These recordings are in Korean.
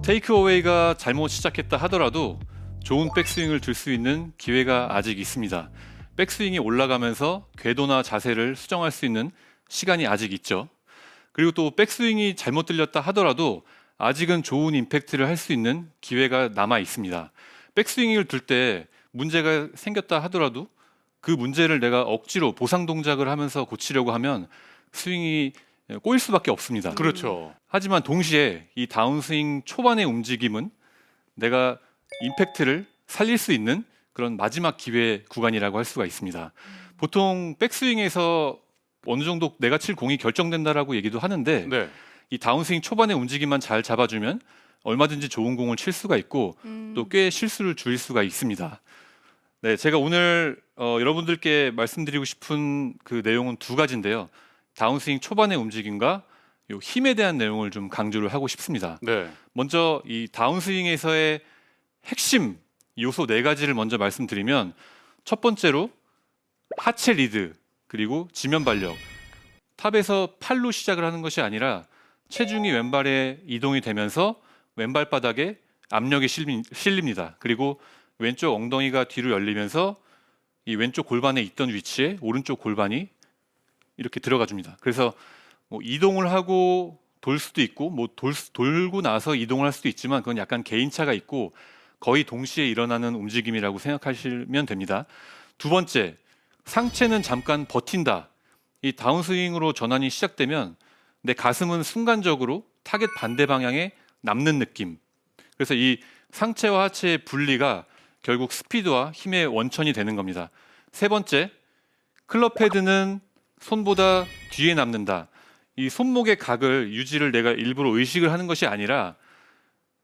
테이크어웨이가 잘못 시작했다 하더라도 좋은 백스윙을 들 수 있는 기회가 아직 있습니다. 백스윙이 올라가면서 궤도나 자세를 수정할 수 있는 시간이 아직 있죠. 그리고 또 백스윙이 잘못 들렸다 하더라도 아직은 좋은 임팩트를 할 수 있는 기회가 남아 있습니다. 백스윙을 들 때 문제가 생겼다 하더라도 그 문제를 내가 억지로 보상 동작을 하면서 고치려고 하면 스윙이 꼬일 수밖에 없습니다. 그렇죠. 하지만 동시에 이 다운스윙 초반의 움직임은 내가 임팩트를 살릴 수 있는 그런 마지막 기회 구간이라고 할 수가 있습니다. 보통 백스윙에서 어느 정도 내가 칠 공이 결정된다라고 얘기도 하는데 네. 이 다운스윙 초반의 움직임만 잘 잡아주면 얼마든지 좋은 공을 칠 수가 있고 또 꽤 실수를 줄일 수가 있습니다. 네, 제가 오늘 여러분들께 말씀드리고 싶은 그 내용은 두 가지인데요. 다운스윙 초반의 움직임과 요 힘에 대한 내용을 좀 강조를 하고 싶습니다. 네. 먼저 이 다운스윙에서의 핵심 요소 네 가지를 먼저 말씀드리면 첫 번째로 하체 리드 그리고 지면 발력. 탑에서 팔로 시작을 하는 것이 아니라 체중이 왼발에 이동이 되면서 왼발 바닥에 압력이 실립니다. 그리고 왼쪽 엉덩이가 뒤로 열리면서 이 왼쪽 골반에 있던 위치에 오른쪽 골반이 이렇게 들어가 줍니다. 그래서 뭐 이동을 하고 돌 수도 있고 뭐 돌고 나서 이동을 할 수도 있지만 그건 약간 개인차가 있고 거의 동시에 일어나는 움직임이라고 생각하시면 됩니다. 두 번째, 상체는 잠깐 버틴다. 이 다운스윙으로 전환이 시작되면 내 가슴은 순간적으로 타겟 반대 방향에 남는 느낌. 그래서 이 상체와 하체의 분리가 결국 스피드와 힘의 원천이 되는 겁니다. 세 번째, 클럽 헤드는 손보다 뒤에 남는다. 이 손목의 각을 유지를 내가 일부러 의식을 하는 것이 아니라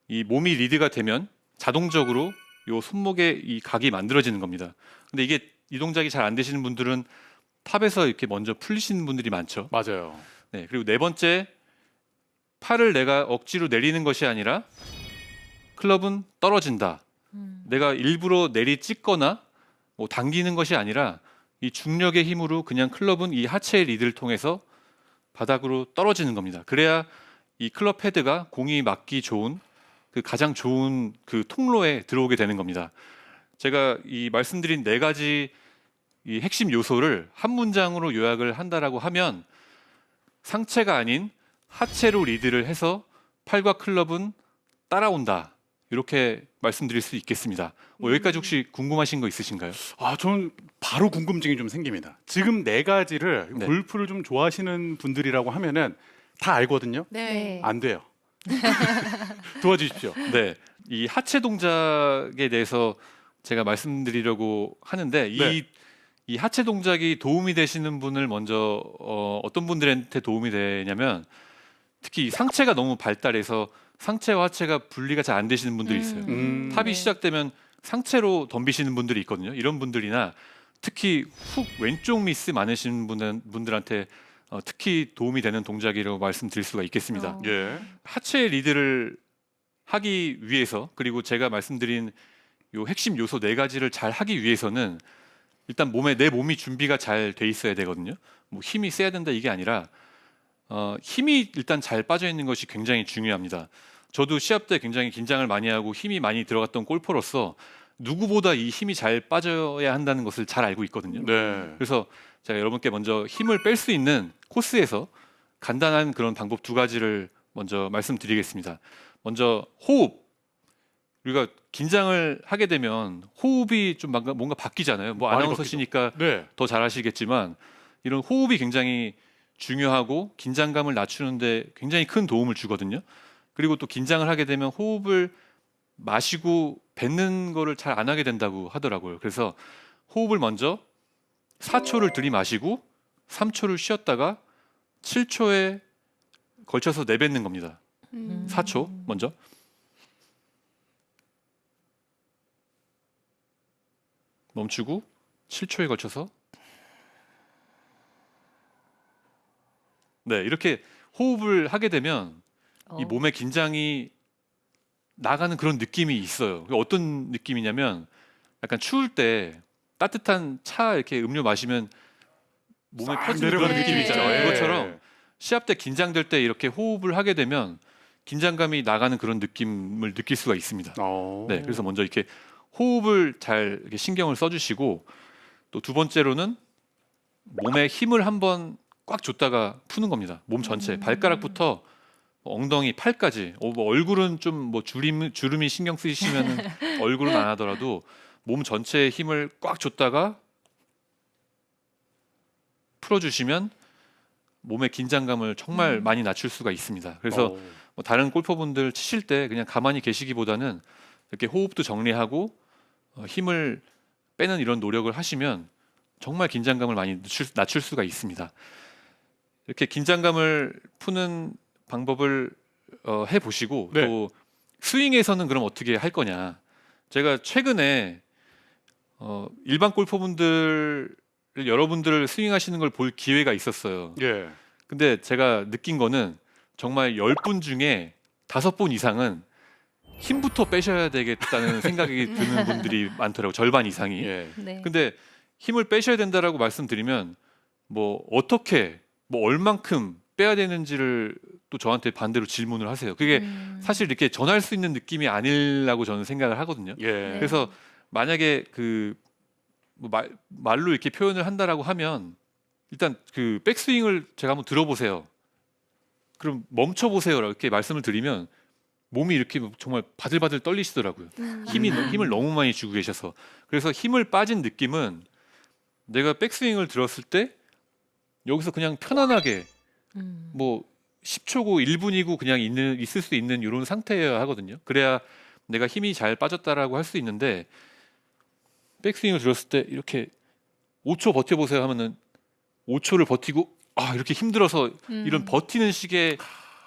이 몸이 리드가 되면 자동적으로 이 손목의 이 각이 만들어지는 겁니다. 근데 이게 이 동작이 잘 안 되시는 분들은 탑에서 이렇게 먼저 풀리시는 분들이 많죠. 맞아요. 네, 그리고 네 번째, 팔을 내가 억지로 내리는 것이 아니라 클럽은 떨어진다. 내가 일부러 내리 찍거나 뭐 당기는 것이 아니라 이 중력의 힘으로 그냥 클럽은 이 하체의 리드를 통해서 바닥으로 떨어지는 겁니다. 그래야 이 클럽 헤드가 공이 맞기 좋은 그 가장 좋은 그 통로에 들어오게 되는 겁니다. 제가 이 말씀드린 네 가지 이 핵심 요소를 한 문장으로 요약을 한다라고 하면 상체가 아닌 하체로 리드를 해서 팔과 클럽은 따라온다. 이렇게 말씀드릴 수 있겠습니다. 여기까지 혹시 궁금하신 거 있으신가요? 저는 바로 궁금증이 좀 생깁니다. 지금 네 가지를 네. 골프를 좀 좋아하시는 분들이라고 하면은 다 알거든요. 네. 안 돼요. 도와주십시오. 네, 이 하체 동작에 대해서 제가 말씀드리려고 하는데 네. 이 하체 동작이 도움이 되시는 분을 먼저 어떤 분들한테 도움이 되냐면 특히 상체가 너무 발달해서 상체와 하체가 분리가 잘 안 되시는 분들이 있어요. 탑이 네. 시작되면 상체로 덤비시는 분들이 있거든요. 이런 분들이나 특히 훅 왼쪽 미스 많으신 분들한테 특히 도움이 되는 동작이라고 말씀드릴 수가 있겠습니다. 예. 하체 리드를 하기 위해서 그리고 제가 말씀드린 요 핵심 요소 네 가지를 잘 하기 위해서는 일단 내 몸이 준비가 잘 돼 있어야 되거든요. 뭐 힘이 세야 된다 이게 아니라 힘이 일단 잘 빠져 있는 것이 굉장히 중요합니다. 저도 시합 때 굉장히 긴장을 많이 하고 힘이 많이 들어갔던 골퍼로서 누구보다 이 힘이 잘 빠져야 한다는 것을 잘 알고 있거든요. 네. 그래서 제가 여러분께 먼저 힘을 뺄 수 있는 코스에서 간단한 그런 방법 두 가지를 먼저 말씀드리겠습니다. 먼저 호흡. 우리가 긴장을 하게 되면 호흡이 좀 뭔가 바뀌잖아요. 뭐 많이 아나운서시니까 네. 더 잘 아시겠지만 이런 호흡이 굉장히 중요하고 긴장감을 낮추는데 굉장히 큰 도움을 주거든요. 그리고 또 긴장을 하게 되면 호흡을 마시고 뱉는 거를 잘 안 하게 된다고 하더라고요. 그래서 호흡을 먼저 4초를 들이마시고 3초를 쉬었다가 7초에 걸쳐서 내뱉는 겁니다. 4초 먼저. 멈추고 7초에 걸쳐서 네, 이렇게 호흡을 하게 되면 이 몸의 긴장이 나가는 그런 느낌이 있어요. 어떤 느낌이냐면 약간 추울 때 따뜻한 차 이렇게 음료 마시면 몸에 싹 퍼지는 그런 내려가는 느낌이 느낌 있잖아요. 있죠. 그것처럼 시합 때 긴장될 때 이렇게 호흡을 하게 되면 긴장감이 나가는 그런 느낌을 느낄 수가 있습니다. 네, 그래서 먼저 이렇게 호흡을 잘 이렇게 신경을 써주시고 또 두 번째로는 몸에 힘을 한번 꽉 줬다가 푸는 겁니다. 몸 전체 발가락부터 엉덩이, 팔까지. 뭐 얼굴은 좀 뭐 주름이 신경 쓰이시면 얼굴은 안 하더라도 몸 전체에 힘을 꽉 줬다가 풀어주시면 몸의 긴장감을 정말 많이 낮출 수가 있습니다. 그래서 뭐 다른 골퍼분들 치실 때 그냥 가만히 계시기보다는 이렇게 호흡도 정리하고 힘을 빼는 이런 노력을 하시면 정말 긴장감을 많이 낮출 수가 있습니다. 이렇게 긴장감을 푸는 방법을 해보시고 네. 또 스윙에서는 그럼 어떻게 할 거냐. 제가 최근에 일반 골퍼분들 여러분들 스윙하시는 걸 볼 기회가 있었어요. 예. 근데 제가 느낀 거는 정말 10분 중에 5분 이상은 힘부터 빼셔야 되겠다는 생각이 드는 분들이 많더라고요. 절반 이상이. 예. 네. 근데 힘을 빼셔야 된다라고 말씀드리면 뭐 어떻게 뭐 얼만큼 빼야 되는지를 또 저한테 반대로 질문을 하세요. 그게 사실 이렇게 전할 수 있는 느낌이 아니라고 저는 생각을 하거든요. 예. 그래서 만약에 뭐 말로 이렇게 표현을 한다라고 하면 일단 그 백스윙을 제가 한번 들어보세요. 그럼 멈춰 보세요. 이렇게 말씀을 드리면 몸이 이렇게 정말 바들바들 떨리시더라고요. 힘을 너무 많이 주고 계셔서. 그래서 힘을 빠진 느낌은 내가 백스윙을 들었을 때 여기서 그냥 편안하게 뭐 10초고 1분이고 그냥 있을 수 있는 이런 상태여야 하거든요. 그래야 내가 힘이 잘 빠졌다라고 할 수 있는데 백스윙을 들었을 때 이렇게 5초 버텨보세요 하면은 5초를 버티고 이렇게 힘들어서 이런 버티는 식의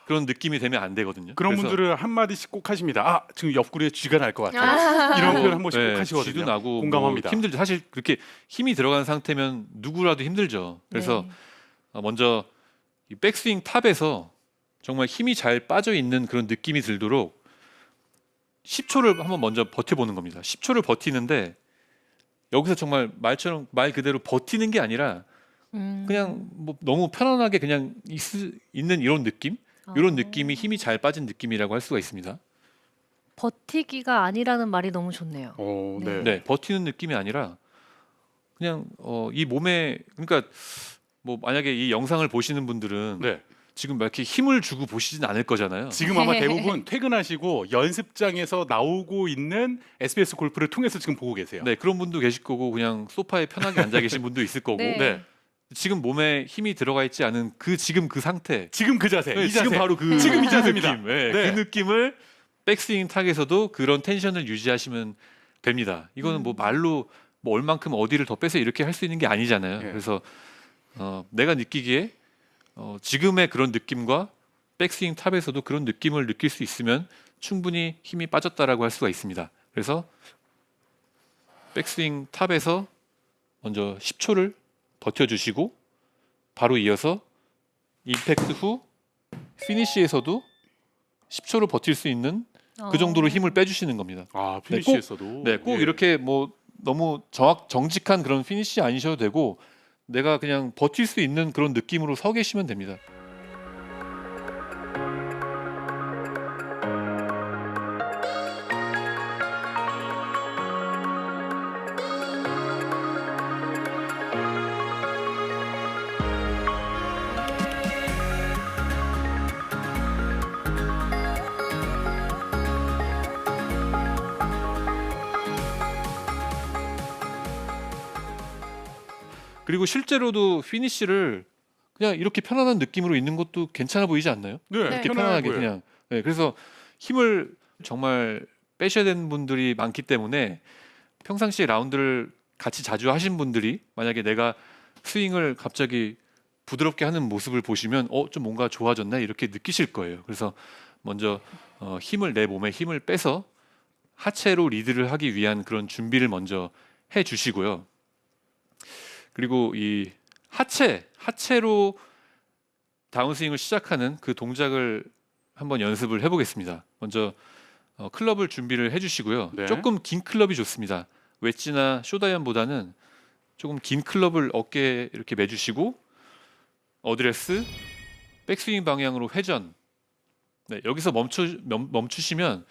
그런 느낌이 되면 안 되거든요. 그런 그래서 분들은 한 마디씩 꼭 하십니다. 지금 옆구리에 쥐가 날 것 같아요. 이런 표현 한 번씩 꼭 하시거든요. 쥐도 나고 공감합니다. 뭐 힘들죠. 사실 그렇게 힘이 들어간 상태면 누구라도 힘들죠. 그래서 먼저 이 백스윙 탑에서 정말 힘이 잘 빠져 있는 그런 느낌이 들도록 10초를 한번 먼저 버텨보는 겁니다. 10초를 버티는데 여기서 정말 말 그대로 버티는 게 아니라 그냥 뭐 너무 편안하게 그냥 있는 이런 느낌? 이런 느낌이 힘이 잘 빠진 느낌이라고 할 수가 있습니다. 버티기가 아니라는 말이 너무 좋네요. 네. 네, 버티는 느낌이 아니라 그냥 이 몸에 그러니까 뭐 만약에 이 영상을 보시는 분들은 네. 지금 막 이렇게 힘을 주고 보시진 않을 거잖아요. 지금 아마 대부분 퇴근하시고 연습장에서 나오고 있는 SBS 골프를 통해서 지금 보고 계세요. 네, 그런 분도 계실 거고 그냥 소파에 편하게 앉아 계신 분도 있을 거고 네. 지금 몸에 힘이 들어가 있지 않은 지금 그 상태 지금 그 자세, 이 지금 자세. 바로 지금 이 자세입니다. 느낌, 네. 그 느낌을 백스윙 탁에서도 그런 텐션을 유지하시면 됩니다. 이거는 뭐 말로 뭐 얼만큼 어디를 더 빼서 이렇게 할 수 있는 게 아니잖아요. 네. 그래서 내가 느끼기에 지금의 그런 느낌과 백스윙 탑에서도 그런 느낌을 느낄 수 있으면 충분히 힘이 빠졌다라고 할 수가 있습니다. 그래서 백스윙 탑에서 먼저 10초를 버텨주시고 바로 이어서 임팩트 후 피니시에서도 10초를 버틸 수 있는 그 정도로 힘을 빼주시는 겁니다. 피니시에서도. 꼭 예. 이렇게 뭐 너무 정직한 그런 피니시 아니셔도 되고 내가 그냥 버틸 수 있는 그런 느낌으로 서 계시면 됩니다. 그리고 실제로도 피니시를 그냥 이렇게 편안한 느낌으로 있는 것도 괜찮아 보이지 않나요? 네, 이렇게 편안하게 그냥. 네, 그래서 힘을 정말 빼셔야 되는 분들이 많기 때문에 평상시에 라운드를 같이 자주 하신 분들이 만약에 내가 스윙을 갑자기 부드럽게 하는 모습을 보시면 좀 뭔가 좋아졌나 이렇게 느끼실 거예요. 그래서 먼저 내 몸에 힘을 빼서 하체로 리드를 하기 위한 그런 준비를 먼저 해 주시고요. 그리고 이 하체로 다운스윙을 시작하는 그 동작을 한번 연습을 해보겠습니다. 먼저 클럽을 준비를 해주시고요. 네. 조금 긴 클럽이 좋습니다. 웨지나 숏아이언보다는 조금 긴 클럽을 어깨에 이렇게 매주시고 어드레스, 백스윙 방향으로 회전, 네, 여기서 멈추시면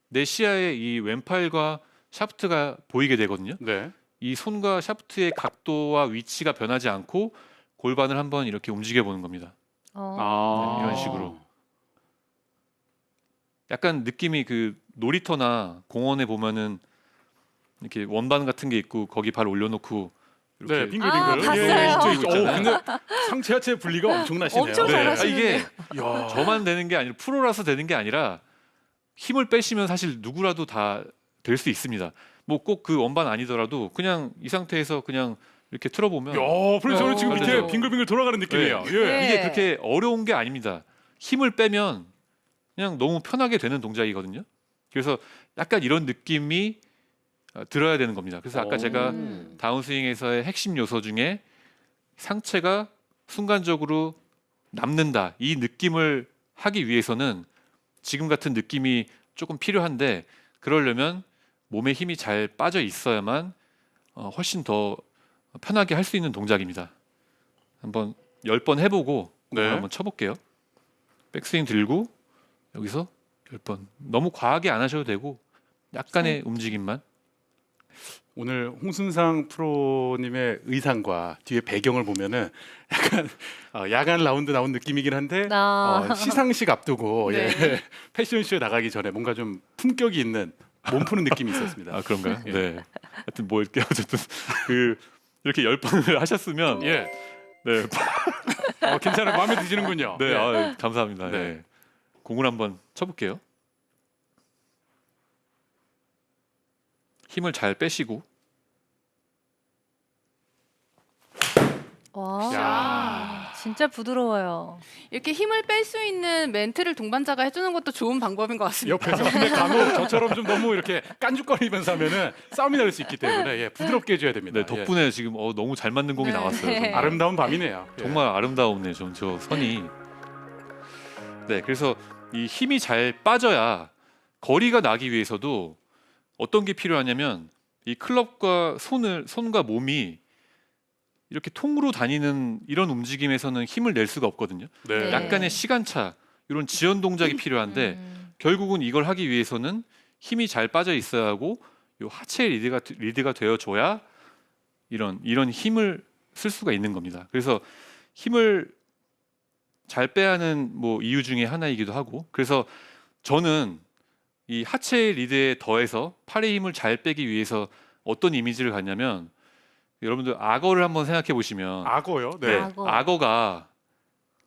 내 시야에 이 왼팔과 샤프트가 보이게 되거든요. 네. 이 손과 샤프트의 각도와 위치가 변하지 않고 골반을 한번 이렇게 움직여 보는 겁니다. 어. 네, 이런 식으로. 약간 느낌이 그 놀이터나 공원에 보면은 이렇게 원반 같은 게 있고 거기 발 올려놓고 네, 이렇게 빙글빙글. 아, 봤어요. 있죠. 근데 상체 하체 분리가 엄청나시네요. 엄청 네. 잘하시는데. 이게 야. 저만 되는 게 아니라 프로라서 되는 게 아니라 힘을 빼시면 사실 누구라도 다 될 수 있습니다. 뭐 꼭 그 원반 아니더라도 그냥 이 상태에서 그냥 이렇게 틀어보면 야, 프로듀서는 지금 밑에 맞아요. 빙글빙글 돌아가는 느낌이에요. 네. 예. 네. 이게 그렇게 어려운 게 아닙니다. 힘을 빼면 그냥 너무 편하게 되는 동작이거든요. 그래서 약간 이런 느낌이 들어야 되는 겁니다. 그래서 아까 오. 제가 다운스윙에서의 핵심 요소 중에 상체가 순간적으로 남는다. 이 느낌을 하기 위해서는 지금 같은 느낌이 조금 필요한데 그러려면 몸에 힘이 잘 빠져 있어야만 훨씬 더 편하게 할 수 있는 동작입니다. 한번 10번 해보고 네. 한번 쳐볼게요. 백스윙 들고 여기서 10번. 너무 과하게 안 하셔도 되고 약간의 움직임만. 오늘 홍순상 프로님의 의상과 뒤에 배경을 보면은 약간 야간 라운드 나온 느낌이긴 한데 시상식 앞두고 네. 예, 패션쇼에 나가기 전에 뭔가 좀 품격이 있는 몸 푸는 느낌이 있었습니다. 아 그런가요? 예. 네. 하여튼 뭐 이렇게 어쨌든 그 이렇게 10번을 하셨으면 예, 네. 괜찮아요. 마음에 드시는군요. 네, 예. 감사합니다. 네. 네. 공을 한번 쳐볼게요. 힘을 잘 빼시고 와. 야. 진짜 부드러워요. 이렇게 힘을 뺄 수 있는 멘트를 동반자가 해주는 것도 좋은 방법인 것 같습니다. 옆에서 근데 간혹 저처럼 좀 너무 이렇게 깐죽거리면서 하면은 싸움이 날 수 있기 때문에 예, 부드럽게 해줘야 됩니다. 네, 덕분에 지금 너무 잘 맞는 공이 네. 나왔어요. 예. 정말. 아름다운 밤이네요. 예. 정말 아름다우네요. 저 선이. 네, 그래서 이 힘이 잘 빠져야 거리가 나기 위해서도 어떤 게 필요하냐면 이 클럽과 손과 몸이 이렇게 통으로 다니는 이런 움직임에서는 힘을 낼 수가 없거든요. 네. 약간의 시간차, 이런 지연 동작이 필요한데 결국은 이걸 하기 위해서는 힘이 잘 빠져 있어야 하고 요 하체 리드가 되어줘야 이런 힘을 쓸 수가 있는 겁니다. 그래서 힘을 잘 빼야 하는 뭐 이유 중에 하나이기도 하고, 그래서 저는 이 하체 리드에 더해서 팔의 힘을 잘 빼기 위해서 어떤 이미지를 갖냐면, 여러분들 악어를 한번 생각해 보시면 악어요. 네. 네, 악어. 악어가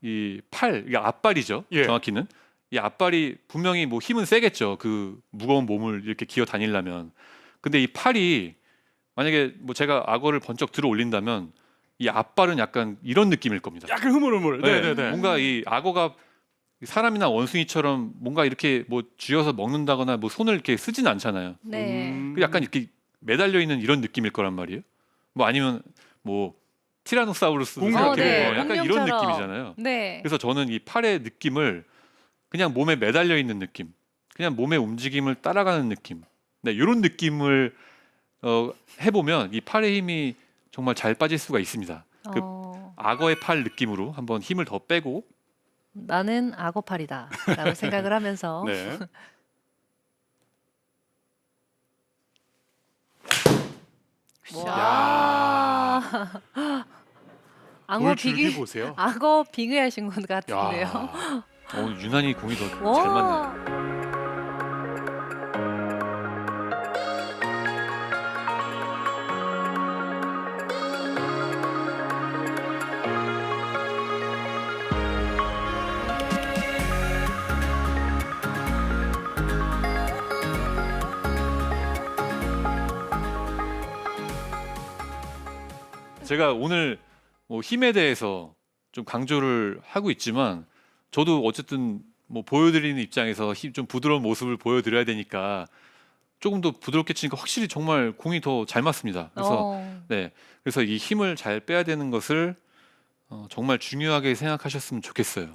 이 팔, 이게 앞발이죠. 예. 정확히는 이 앞발이 분명히 뭐 힘은 세겠죠. 그 무거운 몸을 이렇게 기어 다니려면. 근데 이 팔이 만약에 뭐 제가 악어를 번쩍 들어 올린다면 이 앞발은 약간 이런 느낌일 겁니다. 약간 흐물흐물. 네, 네네네. 뭔가 이 악어가 사람이나 원숭이처럼 뭔가 이렇게 뭐 쥐어서 먹는다거나 뭐 손을 이렇게 쓰진 않잖아요. 네. 그 약간 이렇게 매달려 있는 이런 느낌일 거란 말이에요. 뭐 아니면 뭐 티라노사우루스 공룡. 네. 약간 이런 공룡처럼. 느낌이잖아요. 네. 그래서 저는 이 팔의 느낌을 그냥 몸에 매달려 있는 느낌, 그냥 몸의 움직임을 따라가는 느낌, 네, 이런 느낌을 해보면 이 팔의 힘이 정말 잘 빠질 수가 있습니다. 그 악어의 팔 느낌으로 한번 힘을 더 빼고, 나는 악어팔이다라고 생각을 하면서 네. 와. 악어 볼 줄기 빙의 보세요. 악어 빙의하신 것 같은데요. 야. 유난히 공이 더 잘 와. 맞네요. 제가 오늘 뭐 힘에 대해서 좀 강조를 하고 있지만, 저도 어쨌든 뭐 보여드리는 입장에서 좀 부드러운 모습을 보여드려야 되니까 조금 더 부드럽게 치니까 확실히 정말 공이 더 잘 맞습니다. 그래서 네, 그래서 이 힘을 잘 빼야 되는 것을 정말 중요하게 생각하셨으면 좋겠어요.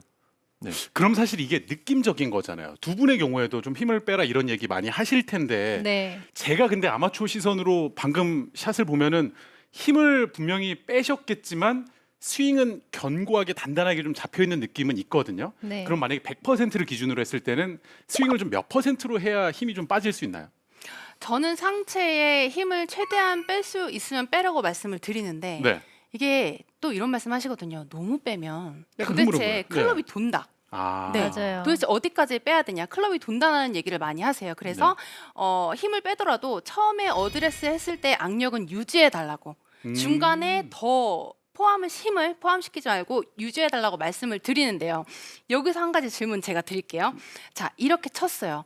그럼 사실 이게 느낌적인 거잖아요. 두 분의 경우에도 좀 힘을 빼라 이런 얘기 많이 하실 텐데 네. 제가 근데 아마추어 시선으로 방금 샷을 보면은 힘을 분명히 빼셨겠지만 스윙은 견고하게 단단하게 좀 잡혀 있는 느낌은 있거든요. 네. 그럼 만약에 100%를 기준으로 했을 때는 스윙을 좀 몇 %로 해야 힘이 좀 빠질 수 있나요? 저는 상체에 힘을 최대한 뺄 수 있으면 빼라고 말씀을 드리는데 네. 이게 또 이런 말씀하시거든요. 너무 빼면 약간 도대체 흐물흐물. 클럽이 돈다. 아, 네. 맞아요. 도대체 어디까지 빼야 되냐? 클럽이 돈다는 얘기를 많이 하세요. 그래서 힘을 빼더라도 처음에 어드레스 했을 때 악력은 유지해 달라고. 중간에 더 힘을 포함시키지 말고 유지해 달라고 말씀을 드리는데요. 여기서 한 가지 질문 제가 드릴게요. 자, 이렇게 쳤어요.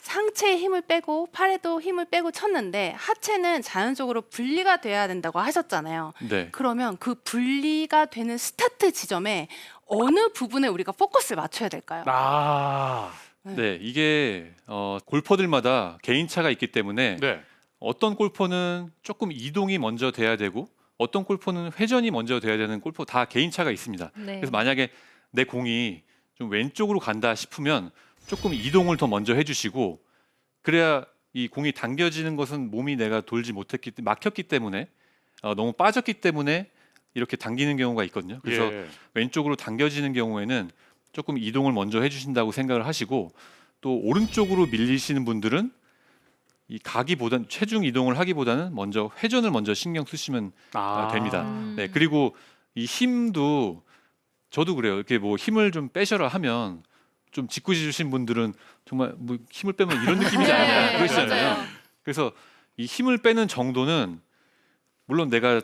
상체에 힘을 빼고 팔에도 힘을 빼고 쳤는데 하체는 자연적으로 분리가 돼야 된다고 하셨잖아요. 네. 그러면 그 분리가 되는 스타트 지점에 어느 부분에 우리가 포커스를 맞춰야 될까요? 아, 네, 이게 골퍼들마다 개인차가 있기 때문에 네. 어떤 골퍼는 조금 이동이 먼저 돼야 되고 어떤 골퍼는 회전이 먼저 돼야 되는 골퍼 다 개인차가 있습니다. 네. 그래서 만약에 내 공이 좀 왼쪽으로 간다 싶으면 조금 이동을 더 먼저 해주시고 그래야 이 공이 당겨지는 것은 몸이 내가 돌지 못했기 때문에 막혔기 때문에 너무 빠졌기 때문에 이렇게 당기는 경우가 있거든요. 그래서 예. 왼쪽으로 당겨지는 경우에는 조금 이동을 먼저 해주신다고 생각을 하시고 또 오른쪽으로 밀리시는 분들은 이 가기보단 체중 이동을 하기보다는 먼저 회전을 먼저 신경 쓰시면 됩니다. 네, 그리고 이 힘도 저도 그래요. 이렇게 뭐 힘을 좀 빼셔라 하면 좀 짓궂으신 분들은 정말 뭐 힘을 빼면 이런 느낌이지 않냐 네, 그러시잖아요. 맞아요. 그래서 이 힘을 빼는 정도는 물론 내가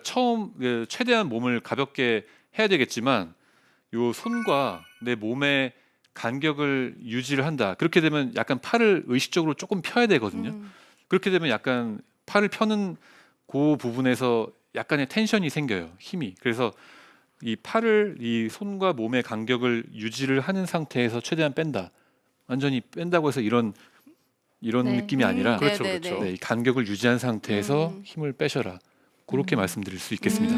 최대한 몸을 가볍게 해야 되겠지만 요 손과 내 몸의 간격을 유지를 한다. 그렇게 되면 약간 팔을 의식적으로 조금 펴야 되거든요. 그렇게 되면 약간 팔을 펴는 그 부분에서 약간의 텐션이 생겨요. 힘이. 그래서 이 팔을 이 손과 몸의 간격을 유지를 하는 상태에서 최대한 뺀다. 완전히 뺀다고 해서 이런 네. 느낌이 아니라 그렇죠, 네, 네, 그렇죠. 네. 네, 이 간격을 유지한 상태에서 힘을 빼셔라. 그렇게 말씀드릴 수 있겠습니다.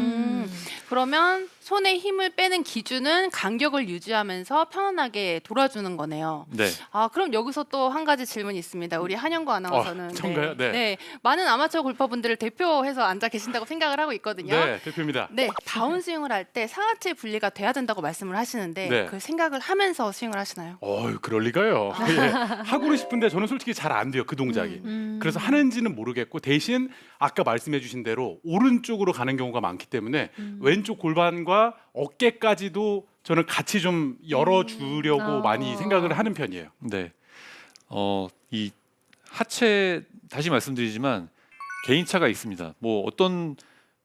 그러면 손에 힘을 빼는 기준은 간격을 유지하면서 편안하게 돌아주는 거네요. 네. 아, 그럼 여기서 또 한 가지 질문이 있습니다. 우리 한영구 아나운서는 전가요? 네. 많은 아마추어 골퍼분들을 대표해서 앉아 계신다고 생각을 하고 있거든요. 네, 대표입니다. 네, 다운스윙을 할 때 상하체 분리가 돼야 된다고 말씀을 하시는데 네. 그 생각을 하면서 스윙을 하시나요? 그럴 리가요. 예. 하고는 싶은데 저는 솔직히 잘 안 돼요. 그 동작이. 그래서 하는지는 모르겠고 대신 아까 말씀해 주신 대로 오른쪽으로 가는 경우가 많기 때문에 왼쪽 골반과 어깨까지도 저는 같이 좀 열어주려고 많이 생각을 하는 편이에요. 네. 이 하체 다시 말씀드리지만 개인차가 있습니다. 뭐 어떤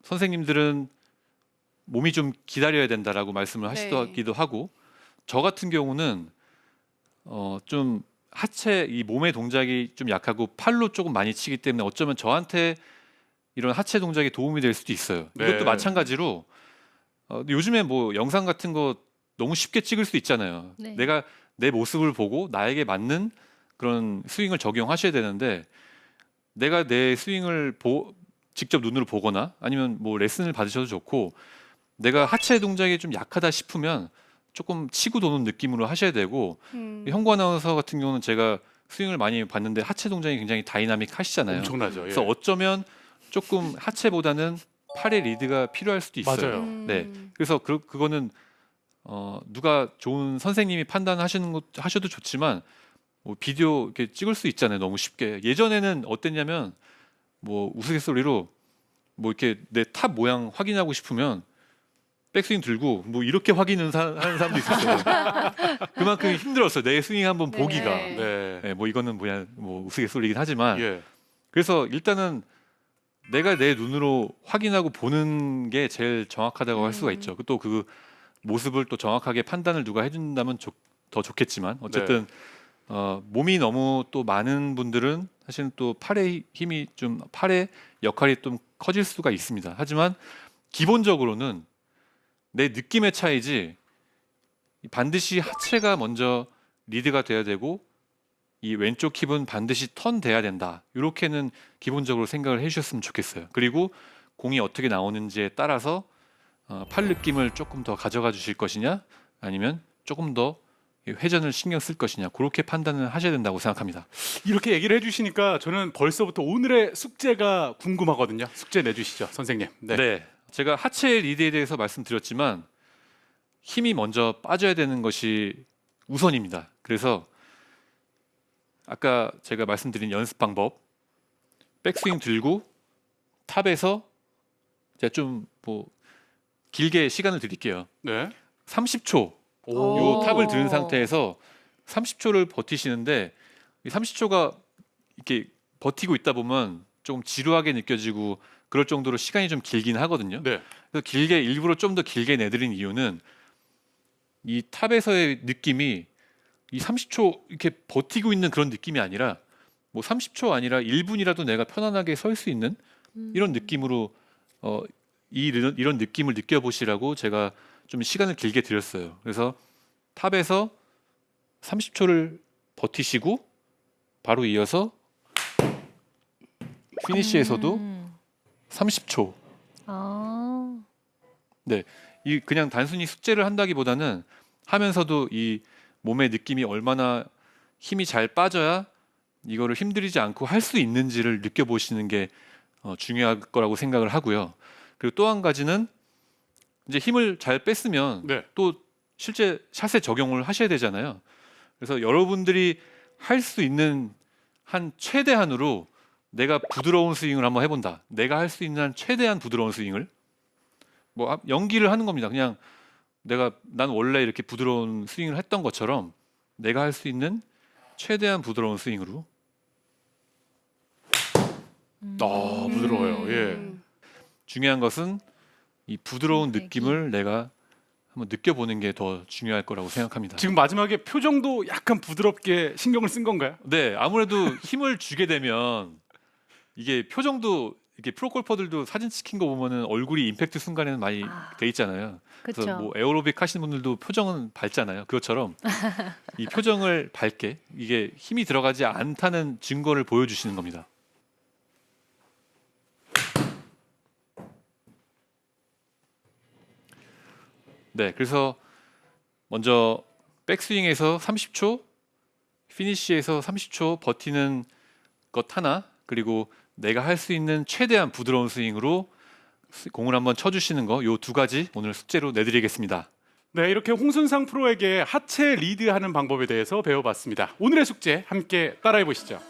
선생님들은 몸이 좀 기다려야 된다라고 말씀을 하시기도 하고 저 같은 경우는 좀 하체 이 몸의 동작이 좀 약하고 팔로 조금 많이 치기 때문에 어쩌면 저한테 이런 하체 동작이 도움이 될 수도 있어요. 네. 이것도 마찬가지로 요즘에 뭐 영상 같은 거 너무 쉽게 찍을 수 있잖아요. 네. 내가 내 모습을 보고 나에게 맞는 그런 스윙을 적용하셔야 되는데 내가 내 스윙을 직접 눈으로 보거나 아니면 뭐 레슨을 받으셔도 좋고 내가 하체 동작이 좀 약하다 싶으면 조금 치고 도는 느낌으로 하셔야 되고 형구 아나운서 같은 경우는 제가 스윙을 많이 봤는데 하체 동작이 굉장히 다이나믹 하시잖아요. 엄청나죠. 예. 그래서 어쩌면 조금 하체보다는 팔의 리드가 필요할 수도 있어요. 맞아요. 네. 그래서 그거는 누가 좋은 선생님이 판단하시는 것 하셔도 좋지만 뭐 비디오 이렇게 찍을 수 있잖아요. 너무 쉽게. 예전에는 어땠냐면 뭐 우스갯소리로 뭐 이렇게 내 탑 모양 확인하고 싶으면 백스윙 들고 뭐 이렇게 하는 사람도 있었어요. 그만큼 힘들었어요. 내 스윙 한번 네. 보기가. 네. 네, 뭐 이거는 뭐 우스갯소리긴 하지만 예. 그래서 일단은 내가 내 눈으로 확인하고 보는 게 제일 정확하다고 할 수가 있죠. 또 그 모습을 또 정확하게 판단을 누가 해준다면 더 좋겠지만 어쨌든 몸이 너무 또 많은 분들은 사실은 또 팔의 힘이 좀 팔의 역할이 좀 커질 수가 있습니다. 하지만 기본적으로는 내 느낌의 차이지 반드시 하체가 먼저 리드가 돼야 되고 이 왼쪽 힙은 반드시 턴 돼야 된다. 이렇게는 기본적으로 생각을 해주셨으면 좋겠어요. 그리고 공이 어떻게 나오는지에 따라서 팔 느낌을 조금 더 가져가 주실 것이냐 아니면 조금 더 회전을 신경 쓸 것이냐 그렇게 판단을 하셔야 된다고 생각합니다. 이렇게 얘기를 해주시니까 저는 벌써부터 오늘의 숙제가 궁금하거든요. 숙제 내주시죠, 선생님. 네. 네. 제가 하체 리드에 대해서 말씀드렸지만 힘이 먼저 빠져야 되는 것이 우선입니다. 그래서 아까 제가 말씀드린 연습 방법, 백스윙 들고 탑에서 제가 좀 뭐 길게 시간을 드릴게요. 네. 30초 오. 요 탑을 들은 상태에서 30초를 버티시는데 이 30초가 이렇게 버티고 있다 보면 좀 지루하게 느껴지고 그럴 정도로 시간이 좀 길긴 하거든요. 네. 그래서 길게 일부러 좀 더 길게 내드린 이유는 이 탑에서의 느낌이 이 30초 이렇게 버티고 있는 그런 느낌이 아니라 뭐 30초 아니라 1분이라도 내가 편안하게 설 수 있는 이런 느낌으로 이런 느낌을 느껴보시라고 제가 좀 시간을 길게 드렸어요. 그래서 탑에서 30초를 버티시고 바로 이어서 피니시에서도 30초. 아. 이 그냥 단순히 숙제를 한다기보다는 하면서도 이 몸의 느낌이 얼마나 힘이 잘 빠져야 이거를 힘들이지 않고 할 수 있는지를 느껴보시는 게 중요할 거라고 생각을 하고요. 그리고 또 한 가지는 이제 힘을 잘 뺐으면 네. 또 실제 샷에 적용을 하셔야 되잖아요. 그래서 여러분들이 할 수 있는 한 최대한으로 내가 부드러운 스윙을 한번 해본다. 내가 할 수 있는 한 최대한 부드러운 스윙을 뭐 연기를 하는 겁니다. 그냥 난 원래 이렇게 부드러운 스윙을 했던 것처럼 내가 할 수 있는 최대한 부드러운 스윙으로. 부드러워요. 예. 중요한 것은 이 부드러운 내기. 느낌을 내가 한번 느껴보는 게 더 중요할 거라고 생각합니다. 지금 마지막에 표정도 약간 부드럽게 신경을 쓴 건가요? 네, 아무래도 힘을 주게 되면 이게 표정도 이게 프로 골퍼들도 사진 찍힌 거 보면은 얼굴이 임팩트 순간에는 많이 돼 있잖아요. 그래서 그렇죠. 뭐 에어로빅 하시는 분들도 표정은 밝잖아요. 그것처럼 이 표정을 밝게 이게 힘이 들어가지 않다는 증거를 보여주시는 겁니다. 네, 그래서 먼저 백스윙에서 30초, 피니시에서 30초 버티는 것 하나, 그리고 내가 할 수 있는 최대한 부드러운 스윙으로 공을 한번 쳐주시는 거, 요 두 가지 오늘 숙제로 내드리겠습니다. 네, 이렇게 홍순상 프로에게 하체 리드하는 방법에 대해서 배워봤습니다. 오늘의 숙제 함께 따라해 보시죠.